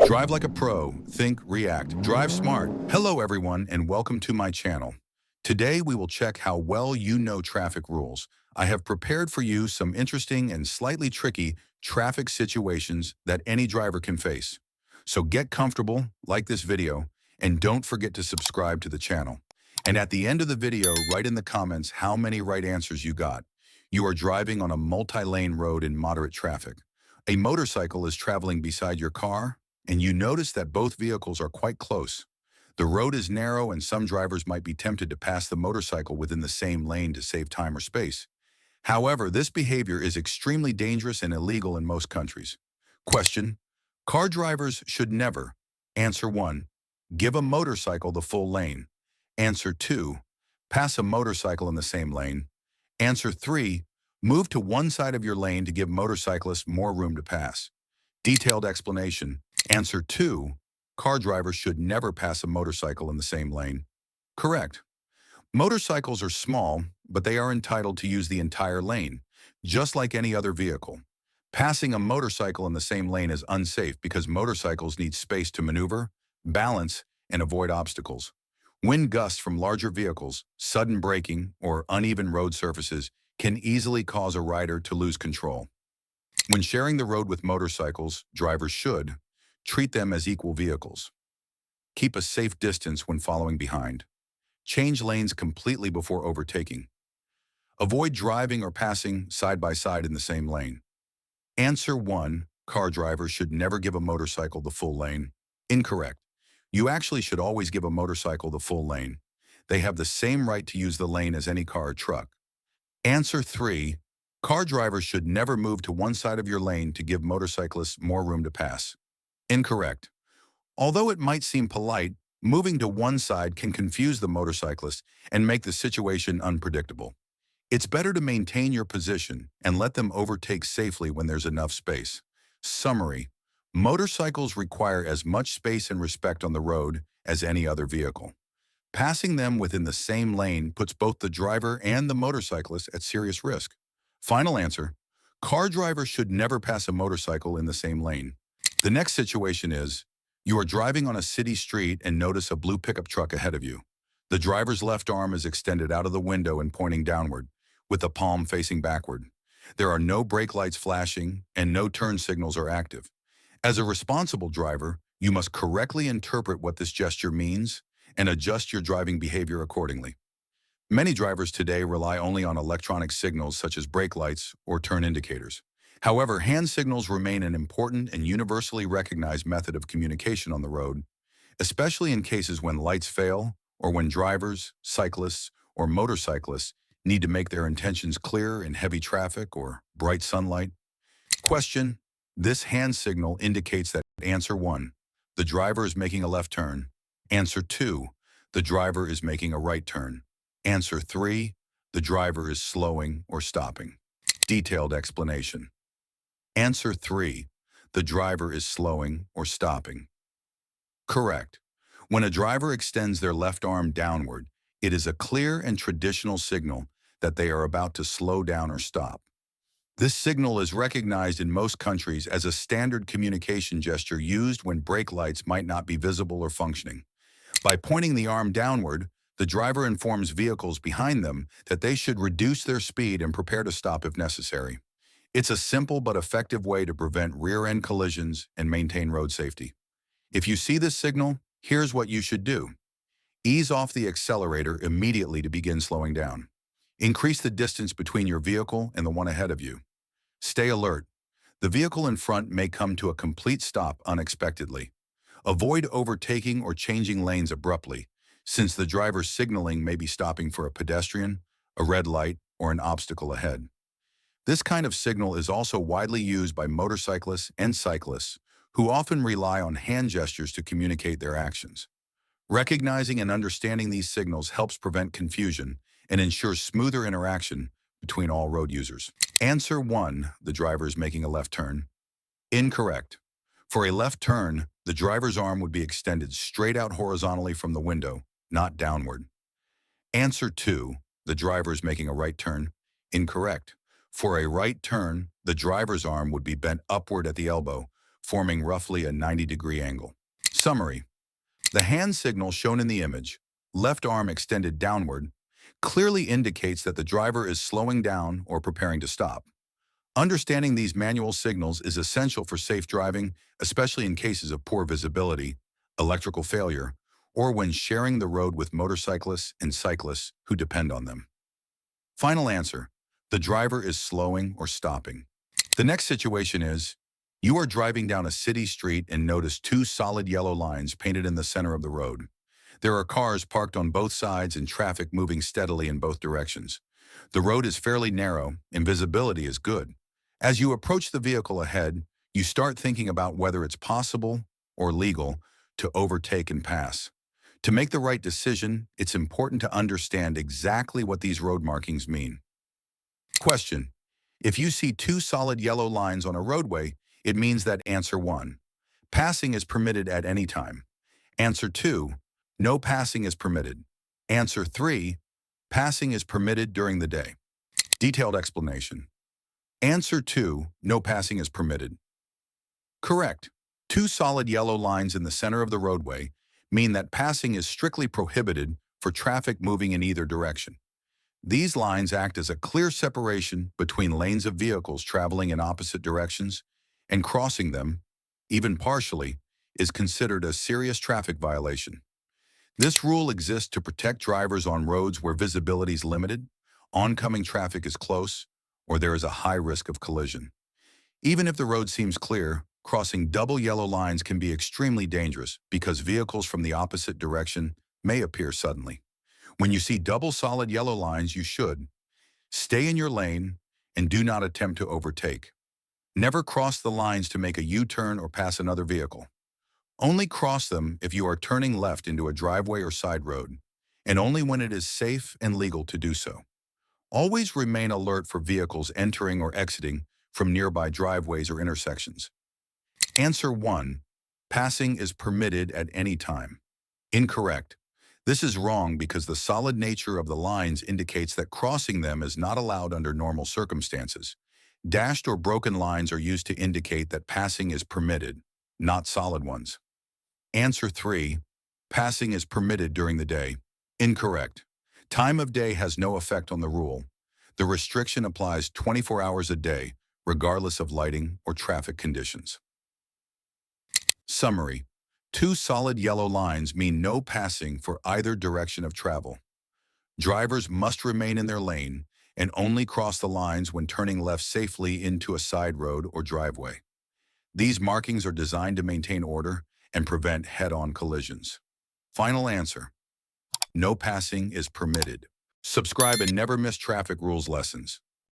Drive like a pro, think, react, drive smart. Hello everyone and welcome to my channel. Today we will check how well you know traffic rules. I have prepared for you some interesting and slightly tricky traffic situations that any driver can face. So get comfortable, like this video, and don't forget to subscribe to the channel. And at the end of the video, write in the comments how many right answers you got. You are driving on a multi-lane road in moderate traffic. A motorcycle is traveling beside your car, and you notice that both vehicles are quite close. The road is narrow and some drivers might be tempted to pass the motorcycle within the same lane to save time or space. However, this behavior is extremely dangerous and illegal in most countries. Question: car drivers should never. Answer 1. Give a motorcycle the full lane. Answer 2. Pass a motorcycle in the same lane. Answer 3. Move to one side of your lane to give motorcyclists more room to pass. Detailed explanation. Answer 2. Car drivers should never pass a motorcycle in the same lane. Correct. Motorcycles are small, but they are entitled to use the entire lane, just like any other vehicle. Passing a motorcycle in the same lane is unsafe because motorcycles need space to maneuver, balance, and avoid obstacles. Wind gusts from larger vehicles, sudden braking, or uneven road surfaces can easily cause a rider to lose control. When sharing the road with motorcycles, drivers should treat them as equal vehicles. Keep a safe distance when following behind. Change lanes completely before overtaking. Avoid driving or passing side by side in the same lane. Answer 1. Car drivers should never give a motorcycle the full lane. Incorrect. You actually should always give a motorcycle the full lane. They have the same right to use the lane as any car or truck. Answer 3. Car drivers should never move to one side of your lane to give motorcyclists more room to pass. Incorrect. Although it might seem polite, moving to one side can confuse the motorcyclist and make the situation unpredictable. It's better to maintain your position and let them overtake safely when there's enough space. Summary: motorcycles require as much space and respect on the road as any other vehicle. Passing them within the same lane puts both the driver and the motorcyclist at serious risk. Final answer: car drivers should never pass a motorcycle in the same lane. The next situation is, you are driving on a city street and notice a blue pickup truck ahead of you. The driver's left arm is extended out of the window and pointing downward, with the palm facing backward. There are no brake lights flashing and no turn signals are active. As a responsible driver, you must correctly interpret what this gesture means and adjust your driving behavior accordingly. Many drivers today rely only on electronic signals such as brake lights or turn indicators. However, hand signals remain an important and universally recognized method of communication on the road, especially in cases when lights fail or when drivers, cyclists, or motorcyclists need to make their intentions clear in heavy traffic or bright sunlight. Question: this hand signal indicates that answer 1, the driver is making a left turn. Answer 2, the driver is making a right turn. Answer 3, the driver is slowing or stopping. Detailed explanation. Answer 3, the driver is slowing or stopping. Correct. When a driver extends their left arm downward, it is a clear and traditional signal that they are about to slow down or stop. This signal is recognized in most countries as a standard communication gesture used when brake lights might not be visible or functioning. By pointing the arm downward, the driver informs vehicles behind them that they should reduce their speed and prepare to stop if necessary. It's a simple but effective way to prevent rear-end collisions and maintain road safety. If you see this signal, here's what you should do. Ease off the accelerator immediately to begin slowing down. Increase the distance between your vehicle and the one ahead of you. Stay alert. The vehicle in front may come to a complete stop unexpectedly. Avoid overtaking or changing lanes abruptly, since the driver's signaling may be stopping for a pedestrian, a red light, or an obstacle ahead. This kind of signal is also widely used by motorcyclists and cyclists, who often rely on hand gestures to communicate their actions. Recognizing and understanding these signals helps prevent confusion and ensures smoother interaction between all road users. Answer 1, the driver is making a left turn. Incorrect. For a left turn, the driver's arm would be extended straight out horizontally from the window, not downward. Answer 2, the driver is making a right turn. Incorrect. For a right turn, the driver's arm would be bent upward at the elbow, forming roughly a 90-degree angle. Summary: the hand signal shown in the image, left arm extended downward, clearly indicates that the driver is slowing down or preparing to stop. Understanding these manual signals is essential for safe driving, especially in cases of poor visibility, electrical failure, or when sharing the road with motorcyclists and cyclists who depend on them. Final answer: the driver is slowing or stopping. The next situation is, you are driving down a city street and notice two solid yellow lines painted in the center of the road. There are cars parked on both sides and traffic moving steadily in both directions. The road is fairly narrow and visibility is good. As you approach the vehicle ahead, you start thinking about whether it's possible or legal to overtake and pass. To make the right decision, it's important to understand exactly what these road markings mean. Question: if you see two solid yellow lines on a roadway, it means that answer 1, passing is permitted at any time. Answer 2, no passing is permitted. Answer 3, passing is permitted during the day. Detailed explanation. Answer 2, no passing is permitted. Correct. Two solid yellow lines in the center of the roadway mean that passing is strictly prohibited for traffic moving in either direction. These lines act as a clear separation between lanes of vehicles traveling in opposite directions, and crossing them, even partially, is considered a serious traffic violation. This rule exists to protect drivers on roads where visibility is limited, oncoming traffic is close, or there is a high risk of collision. Even if the road seems clear, crossing double yellow lines can be extremely dangerous because vehicles from the opposite direction may appear suddenly. When you see double solid yellow lines, you should stay in your lane and do not attempt to overtake. Never cross the lines to make a U-turn or pass another vehicle. Only cross them if you are turning left into a driveway or side road, and only when it is safe and legal to do so. Always remain alert for vehicles entering or exiting from nearby driveways or intersections. Answer 1, passing is permitted at any time. Incorrect. This is wrong because the solid nature of the lines indicates that crossing them is not allowed under normal circumstances. Dashed or broken lines are used to indicate that passing is permitted, not solid ones. Answer 3, passing is permitted during the day. Incorrect. Time of day has no effect on the rule. The restriction applies 24 hours a day, regardless of lighting or traffic conditions. Summary: two solid yellow lines mean no passing for either direction of travel. Drivers must remain in their lane and only cross the lines when turning left safely into a side road or driveway. These markings are designed to maintain order and prevent head-on collisions. Final answer: no passing is permitted. Subscribe and never miss traffic rules lessons.